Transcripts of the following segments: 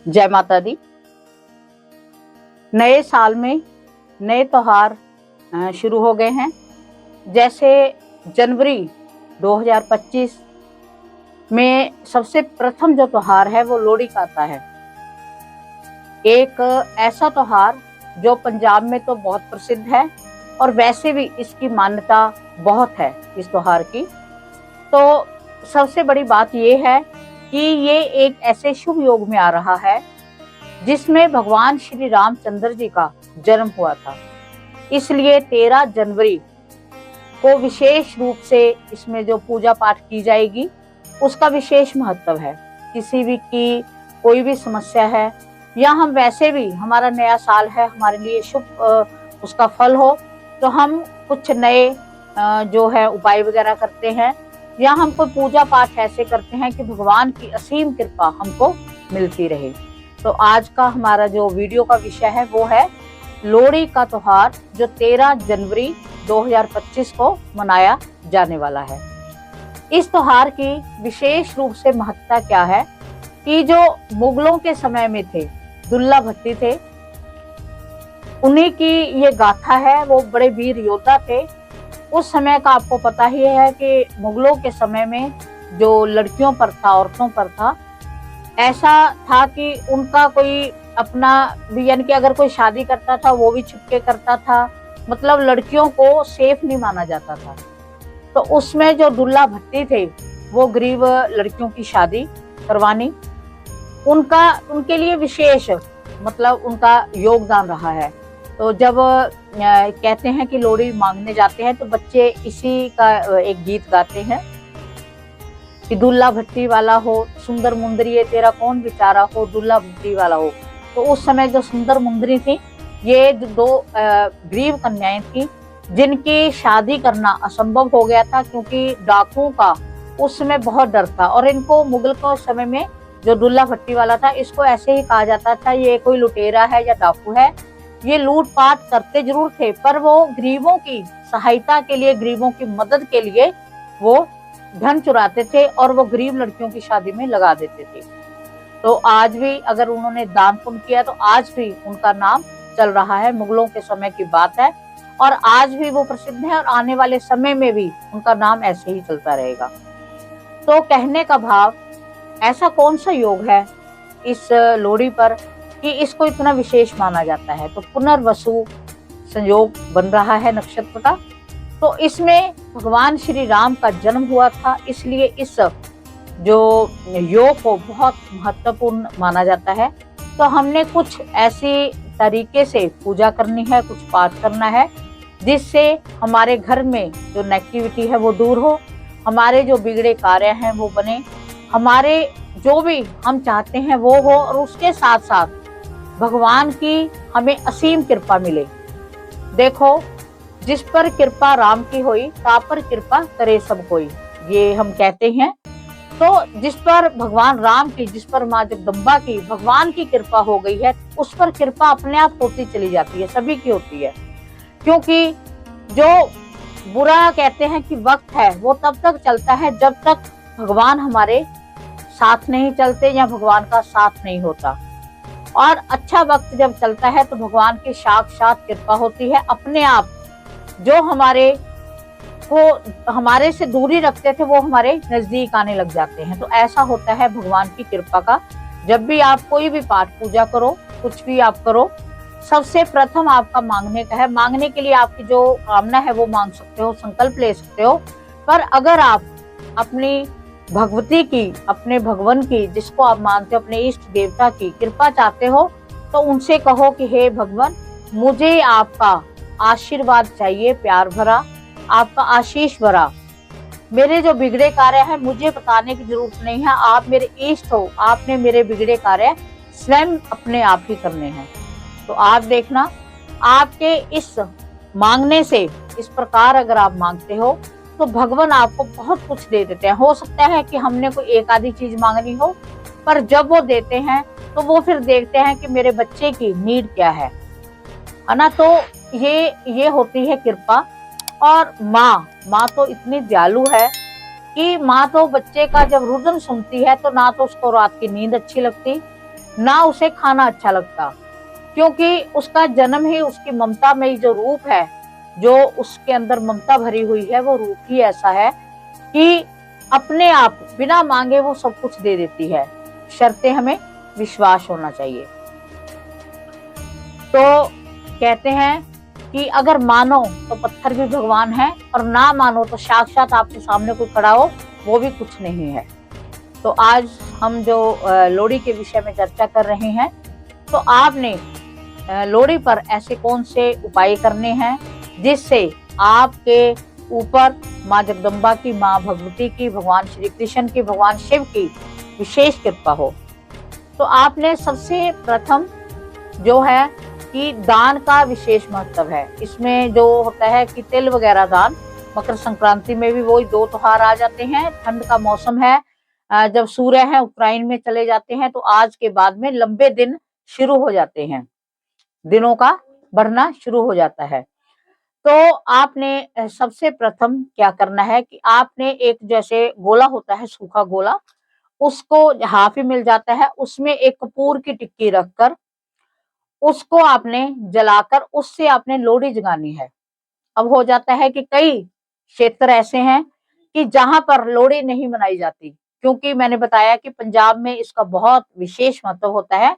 जय माता दी। नए साल में नए त्योहार शुरू हो गए हैं। जैसे जनवरी 2025 में सबसे प्रथम जो त्योहार है वो लोहड़ी का आता है। एक ऐसा त्योहार जो पंजाब में तो बहुत प्रसिद्ध है और वैसे भी इसकी मान्यता बहुत है इस त्योहार की। तो सबसे बड़ी बात ये है कि ये एक ऐसे शुभ योग में आ रहा है जिसमें भगवान श्री रामचंद्र जी का जन्म हुआ था। इसलिए 13 जनवरी को विशेष रूप से इसमें जो पूजा पाठ की जाएगी उसका विशेष महत्व है। किसी भी की कोई भी समस्या है या हम वैसे भी हमारा नया साल है, हमारे लिए शुभ उसका फल हो, तो हम कुछ नए जो है उपाय वगैरह करते हैं या हम कोई पूजा पाठ ऐसे करते हैं कि भगवान की असीम कृपा हमको मिलती रहे। तो आज का हमारा जो वीडियो का विषय है वो है लोहड़ी का त्योहार जो 13 जनवरी 2025 को मनाया जाने वाला है। इस त्योहार की विशेष रूप से महत्ता क्या है कि जो मुगलों के समय में थे, दुल्ला भट्टी थे, उन्हीं की ये गाथा है। वो बड़े वीर योद्धा थे। उस समय का आपको पता ही है कि मुगलों के समय में जो लड़कियों पर था, औरतों पर था, ऐसा था कि उनका कोई अपना भी, यानी कि अगर कोई शादी करता था वो भी छुपके करता था। मतलब लड़कियों को सेफ नहीं माना जाता था। तो उसमें जो दुल्ला भट्टी थे वो गरीब लड़कियों की शादी करवानी उनके लिए विशेष मतलब उनका योगदान रहा है। तो जब कहते हैं कि लोहड़ी मांगने जाते हैं तो बच्चे इसी का एक गीत गाते हैं कि दुल्ला भट्टी वाला हो, सुंदर मुंदरिये तेरा कौन बेचारा हो, दुल्ला भट्टी वाला हो। तो उस समय जो सुंदर मुंदरी थी, ये दो गरीब कन्याएं थी जिनकी शादी करना असंभव हो गया था क्योंकि डाकुओं का उस समय बहुत डर था। और इनको मुगल के समय में जो दुल्ला भट्टी वाला था, इसको ऐसे ही कहा जाता था, ये कोई लुटेरा है या डाकू है। ये लूटपाट करते जरूर थे पर वो गरीबों की सहायता के लिए, गरीबों की मदद के लिए वो धन चुराते थे और वो गरीब लड़कियों की शादी में लगा देते थे। तो आज भी अगर उन्होंने दान पुण्य किया तो आज भी उनका नाम चल रहा है। मुगलों के समय की बात है और आज भी वो प्रसिद्ध है और आने वाले समय में भी उनका नाम ऐसे ही चलता रहेगा। तो कहने का भाव, ऐसा कौन सा योग है इस लोहड़ी पर कि इसको इतना विशेष माना जाता है। तो पुनर्वसु संयोग बन रहा है नक्षत्र का। तो इसमें भगवान श्री राम का जन्म हुआ था, इसलिए इस जो योग को बहुत महत्वपूर्ण माना जाता है। तो हमने कुछ ऐसी तरीके से पूजा करनी है, कुछ पाठ करना है जिससे हमारे घर में जो नेगेटिविटी है वो दूर हो, हमारे जो बिगड़े कार्य हैं वो बने, हमारे जो भी हम चाहते हैं वो हो, और उसके साथ साथ भगवान की हमें असीम कृपा मिले। देखो, जिस पर कृपा राम की होई, ता पर कृपा करे सब कोई, ये हम कहते हैं। तो जिस पर भगवान राम की, जिस पर माँ जगदम्बा की, भगवान की कृपा हो गई है, उस पर कृपा अपने आप होती चली जाती है, सभी की होती है। क्योंकि जो बुरा कहते हैं कि वक्त है वो तब तक चलता है जब तक भगवान हमारे साथ नहीं चलते या भगवान का साथ नहीं होता। और अच्छा वक्त जब चलता है तो भगवान की साक्षात कृपा होती है। अपने आप जो हमारे से दूरी रखते थे वो हमारे नजदीक आने लग जाते हैं। तो ऐसा होता है भगवान की कृपा का। जब भी आप कोई भी पाठ पूजा करो, कुछ भी आप करो, सबसे प्रथम आपका मांगने का है। मांगने के लिए आपकी जो कामना है वो मांग सकते हो, संकल्प ले सकते हो। पर अगर आप अपनी भगवती की, अपने भगवान की, जिसको आप मानते हो, अपने इष्ट देवता की कृपा चाहते हो, तो उनसे कहो कि हे भगवान, मुझे आपका आशीर्वाद चाहिए, प्यार भरा, आपका आशीष भरा। मेरे जो बिगड़े कार्य हैं मुझे बताने की जरूरत नहीं है, आप मेरे इष्ट हो, आपने मेरे बिगड़े कार्य स्वयं अपने आप ही करने हैं। तो आप देखना, आपके इस मांगने से, इस प्रकार अगर आप मांगते हो तो भगवान आपको बहुत कुछ दे देते हैं। हो सकता है कि हमने कोई एक आधी चीज मांगनी हो, पर जब वो देते हैं तो वो फिर देखते हैं कि मेरे बच्चे की नीड क्या है ना। तो ये होती है कृपा। और माँ तो इतनी दयालु है कि माँ तो बच्चे का जब रुदन सुनती है तो ना तो उसको रात की नींद अच्छी लगती, ना उसे खाना अच्छा लगता, क्योंकि उसका जन्म ही उसकी ममता में जो रूप है, जो उसके अंदर ममता भरी हुई है, वो रूप ही ऐसा है कि अपने आप बिना मांगे वो सब कुछ दे देती है, शर्ते हमें विश्वास होना चाहिए। तो कहते हैं कि अगर मानो तो पत्थर भी भगवान है, और ना मानो तो साक्षात आपके सामने कोई खड़ा हो वो भी कुछ नहीं है। तो आज हम जो लोहड़ी के विषय में चर्चा कर रहे हैं, तो आपने लोहड़ी पर ऐसे कौन से उपाय करने हैं जिससे आपके ऊपर माँ जगदम्बा की, माँ भगवती की, भगवान श्री कृष्ण की, भगवान शिव की विशेष कृपा हो। तो आपने सबसे प्रथम जो है कि दान का विशेष महत्व है। इसमें जो होता है कि तिल वगैरह दान, मकर संक्रांति में भी वही दो त्योहार आ जाते हैं। ठंड का मौसम है, जब सूर्य है उत्तरायण में चले जाते हैं, तो आज के बाद में लंबे दिन शुरू हो जाते हैं, दिनों का बढ़ना शुरू हो जाता है। तो आपने सबसे प्रथम क्या करना है कि आपने एक जैसे गोला होता है, सूखा गोला, उसको हाफ ही मिल जाता है, उसमें एक कपूर की टिक्की रखकर उसको आपने जलाकर उससे आपने लोहड़ी जगानी है। अब हो जाता है कि कई क्षेत्र ऐसे हैं कि जहां पर लोहड़ी नहीं मनाई जाती, क्योंकि मैंने बताया कि पंजाब में इसका बहुत विशेष महत्व होता है।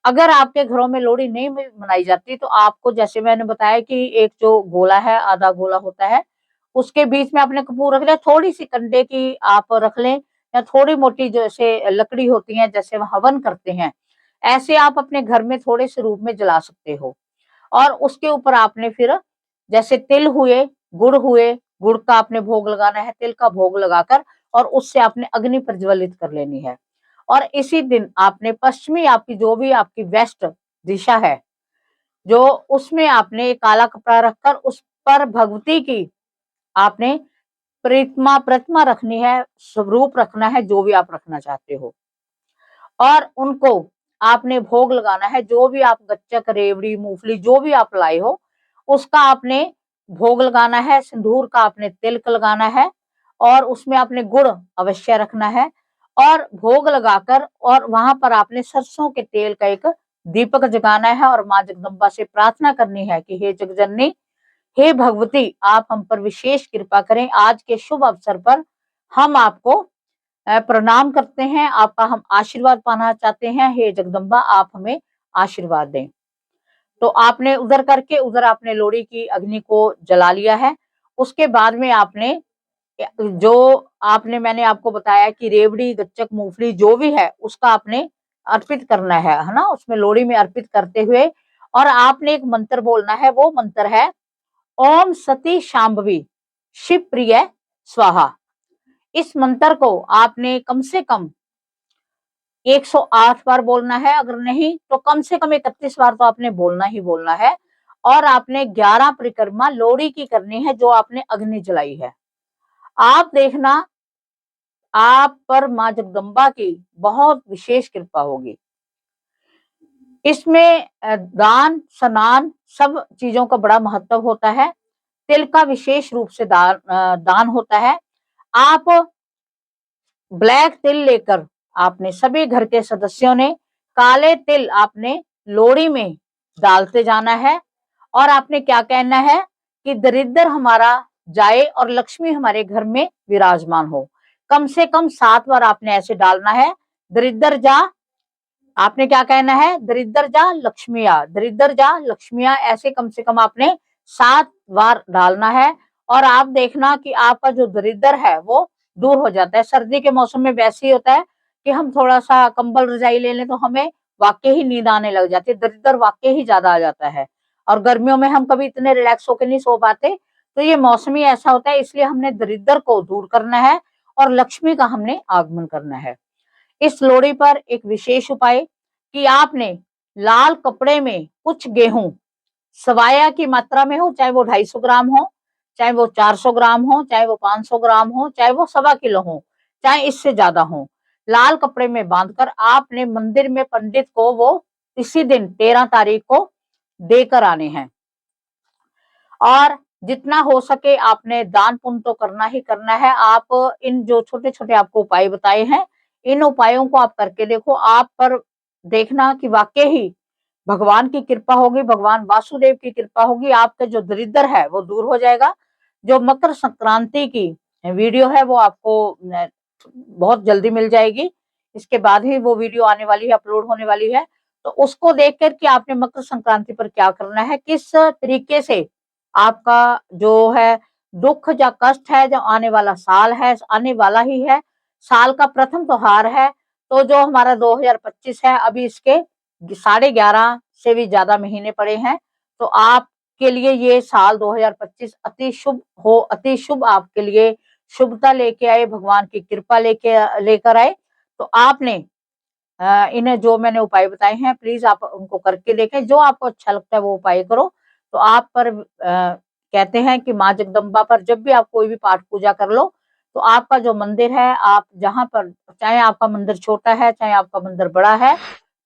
अगर आपके घरों में लोहड़ी नहीं मनाई जाती, तो आपको, जैसे मैंने बताया कि एक जो गोला है, आधा गोला होता है, उसके बीच में आपने कपूर रख लिया, थोड़ी सी कंडे की आप रख लें, या थोड़ी मोटी जैसे लकड़ी होती है, जैसे हम हवन करते हैं, ऐसे आप अपने घर में थोड़े से रूप में जला सकते हो। और उसके ऊपर आपने फिर जैसे तिल हुए, गुड़ हुए, गुड़ का आपने भोग लगाना है, तिल का भोग लगाकर और उससे आपने अग्नि प्रज्वलित कर लेनी है। और इसी दिन आपने पश्चिमी, आपकी जो भी आपकी वेस्ट दिशा है, जो उसमें आपने काला कपड़ा रखकर उस पर भगवती की आपने प्रतिमा प्रतिमा रखनी है, स्वरूप रखना है, जो भी आप रखना चाहते हो, और उनको आपने भोग लगाना है। जो भी आप गच्चक, रेवड़ी, मूंगफली जो भी आप लाए हो, उसका आपने भोग लगाना है। सिंदूर का आपने तिलक लगाना है, और उसमें आपने गुड़ अवश्य रखना है, और भोग लगाकर और वहां पर आपने सरसों के तेल का एक दीपक जगाना है, और माँ जगदम्बा से प्रार्थना करनी है कि हे जगजननी, हे भगवती, आप हम पर विशेष कृपा करें। आज के शुभ अवसर पर हम आपको प्रणाम करते हैं, आपका हम आशीर्वाद पाना चाहते हैं, हे जगदम्बा आप हमें आशीर्वाद दें। तो आपने उधर करके उधर आपने लोहड़ी की अग्नि को जला लिया है। उसके बाद में आपने जो आपने, मैंने आपको बताया कि रेवड़ी, गच्चक, मूंगफली जो भी है उसका आपने अर्पित करना है ना, उसमें लोहड़ी में अर्पित करते हुए, और आपने एक मंत्र बोलना है। वो मंत्र है ओम सती शांभवी शिव प्रिय स्वाहा। इस मंत्र को आपने कम से कम 108 बार बोलना है, अगर नहीं तो कम से कम 31 बार तो आपने बोलना ही बोलना है। और आपने 11 परिक्रमा लोहड़ी की करनी है, जो आपने अग्नि जलाई है। आप देखना, आप पर माँ जगदम्बा की बहुत विशेष कृपा होगी। इसमें दान, स्नान सब चीजों का बड़ा महत्व होता है। तिल का विशेष रूप से दान होता है। आप ब्लैक तिल लेकर आपने सभी घर के सदस्यों ने काले तिल आपने लोहड़ी में डालते जाना है, और आपने क्या कहना है कि दरिद्र हमारा जाए और लक्ष्मी हमारे घर में विराजमान हो। कम से कम 7 बार आपने ऐसे डालना है। दरिद्र जा, आपने क्या कहना है, दरिद्र जा लक्ष्मिया, दरिद्र जा लक्ष्मिया, ऐसे कम से कम आपने 7 बार डालना है। और आप देखना कि आपका जो दरिद्र है वो दूर हो जाता है। सर्दी के मौसम में वैसे ही होता है कि हम थोड़ा सा कंबल रजाई ले लें तो हमें वाकई ही नींद आने लग जाती है, दरिद्र वाकई ही ज्यादा आ जाता है। और गर्मियों में हम कभी इतने रिलैक्स होकर नहीं सो पाते। तो ये मौसम ही ऐसा होता है, इसलिए हमने दरिद्र को दूर करना है और लक्ष्मी का हमने आगमन करना है। इस लोहड़ी पर एक विशेष उपाय कि आपने लाल कपड़े में कुछ गेहूं सवाया की मात्रा में हो, चाहे वो 250 ग्राम हो, चाहे वो 400 ग्राम हो, चाहे वो 500 ग्राम हो, चाहे वो 1.25 किलो हो, चाहे इससे ज्यादा हो, लाल कपड़े में बांधकर आपने मंदिर में पंडित को वो इसी दिन 13 तारीख को देकर आने हैं। और जितना हो सके आपने दान पुण्य तो करना ही करना है। आप इन जो छोटे छोटे आपको उपाय बताए हैं, इन उपायों को आप करके देखो, आप पर देखना कि वाकई ही भगवान की कृपा होगी, भगवान वासुदेव की कृपा होगी, आपका जो दरिद्र है वो दूर हो जाएगा। जो मकर संक्रांति की वीडियो है वो आपको बहुत जल्दी मिल जाएगी। इसके बाद ही वो वीडियो आने वाली है, अपलोड होने वाली है। तो उसको देख कर के आपने मकर संक्रांति पर क्या करना है, किस तरीके से आपका जो है दुख या कष्ट है, जो आने वाला साल है, आने वाला ही है, साल का प्रथम त्योहार है। तो जो हमारा 2025 है, अभी इसके 11.5 से भी ज्यादा महीने पड़े हैं। तो आपके लिए ये साल 2025 अति शुभ हो, अति शुभ आपके लिए शुभता लेके आए, भगवान की कृपा लेकर आए। तो आपने इन्हें जो मैंने उपाय बताए हैं, प्लीज आप उनको करके देखें। जो आपको अच्छा लगता है वो उपाय करो। तो आप पर कहते हैं कि माँ जगदम्बा पर जब भी आप कोई भी पाठ पूजा कर लो, तो आपका जो मंदिर है, आप जहां पर, चाहे आपका मंदिर छोटा है चाहे आपका मंदिर बड़ा है,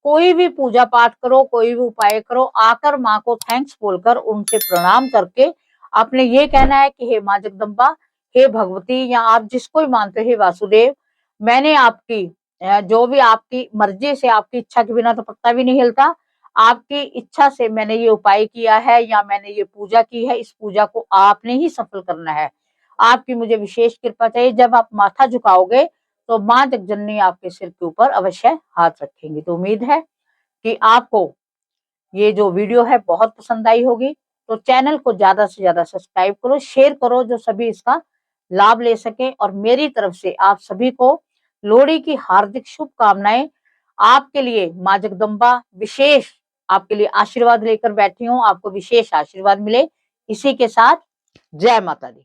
कोई भी पूजा पाठ करो, कोई भी उपाय करो, आकर माँ को थैंक्स बोलकर, उनसे प्रणाम करके आपने ये कहना है कि हे माँ जगदम्बा, हे भगवती, या आप जिसको भी मानते हो, हे वासुदेव, मैंने आपकी जो भी आपकी मर्जी से, आपकी इच्छा के बिना तो पत्ता भी नहीं हिलता, आपकी इच्छा से मैंने ये उपाय किया है या मैंने ये पूजा की है, इस पूजा को आपने ही सफल करना है। आपकी मुझे विशेष कृपा चाहिए। जब आप माथा झुकाओगे तो माँ जगजननी आपके सिर के ऊपर अवश्य हाथ रखेंगी। तो उम्मीद है कि आपको ये जो वीडियो है बहुत पसंद आई होगी। तो चैनल को ज्यादा से ज्यादा सब्सक्राइब करो, शेयर करो, जो सभी इसका लाभ ले सके। और मेरी तरफ से आप सभी को लोहड़ी की हार्दिक शुभकामनाएं। आपके लिए माँ जगदम्बा विशेष आपके लिए आशीर्वाद लेकर बैठी हूँ, आपको विशेष आशीर्वाद मिले। इसी के साथ जय माता दी।